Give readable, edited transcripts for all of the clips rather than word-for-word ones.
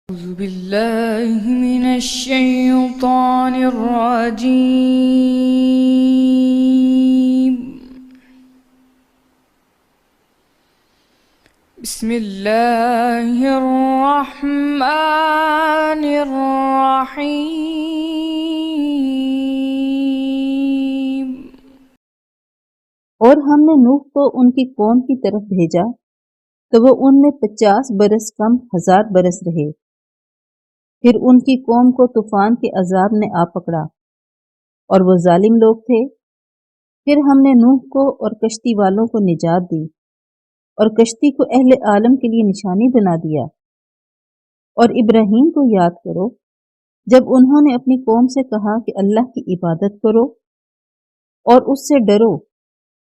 أعوذ بالله من الشيطان الرجيم. بسم الله الرحمن الرحيم. اور ہم نے نوح کو ان کی قوم کی طرف بھیجا تو وہ ان میں 50 برس کم 1000 برس رہے۔ پھر ان کی قوم کو طوفان کے عذاب نے آ پکڑا اور وہ ظالم لوگ تھے۔ پھر ہم نے نوح کو اور کشتی والوں کو نجات دی اور کشتی کو اہل عالم کے لیے نشانی بنا دیا۔ اور ابراہیم کو یاد کرو جب انہوں نے اپنی قوم سے کہا کہ اللہ کی عبادت کرو اور اس سے ڈرو،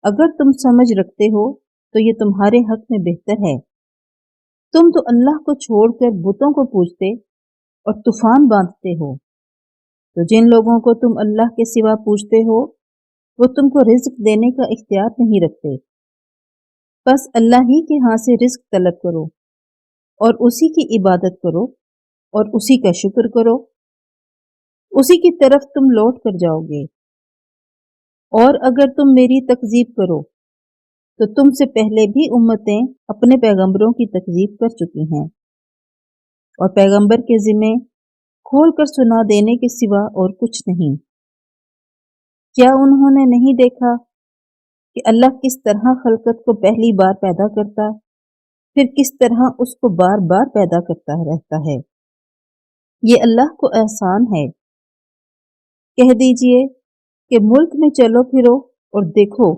اگر تم سمجھ رکھتے ہو تو یہ تمہارے حق میں بہتر ہے۔ تم تو اللہ کو چھوڑ کر بتوں کو پوجتے اور طوفان باندھتے ہو، تو جن لوگوں کو تم اللہ کے سوا پوجتے ہو وہ تم کو رزق دینے کا اختیار نہیں رکھتے۔ بس اللہ ہی کے ہاں سے رزق طلب کرو اور اسی کی عبادت کرو اور اسی کا شکر کرو، اسی کی طرف تم لوٹ کر جاؤ گے۔ اور اگر تم میری تکذیب کرو تو تم سے پہلے بھی امتیں اپنے پیغمبروں کی تکذیب کر چکی ہیں، اور پیغمبر کے ذمے کھول کر سنا دینے کے سوا اور کچھ نہیں۔ کیا انہوں نے نہیں دیکھا کہ اللہ کس طرح خلقت کو پہلی بار پیدا کرتا، پھر کس طرح اس کو بار بار پیدا کرتا رہتا ہے؟ یہ اللہ کو احسان ہے۔ کہہ دیجئے کہ ملک میں چلو پھرو اور دیکھو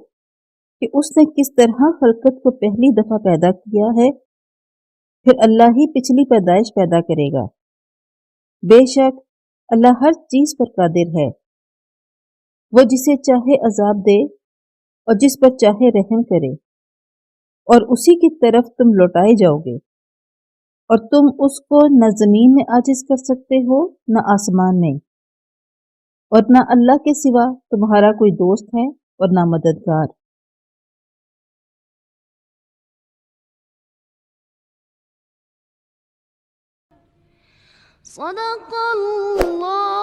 کہ اس نے کس طرح خلقت کو پہلی دفعہ پیدا کیا ہے، پھر اللہ ہی پچھلی پیدائش پیدا کرے گا۔ بے شک اللہ ہر چیز پر قادر ہے۔ وہ جسے چاہے عذاب دے اور جس پر چاہے رحم کرے، اور اسی کی طرف تم لوٹائے جاؤ گے۔ اور تم اس کو نہ زمین میں عاجز کر سکتے ہو نہ آسمان میں، اور نہ اللہ کے سوا تمہارا کوئی دوست ہے اور نہ مددگار۔ صدق اللہ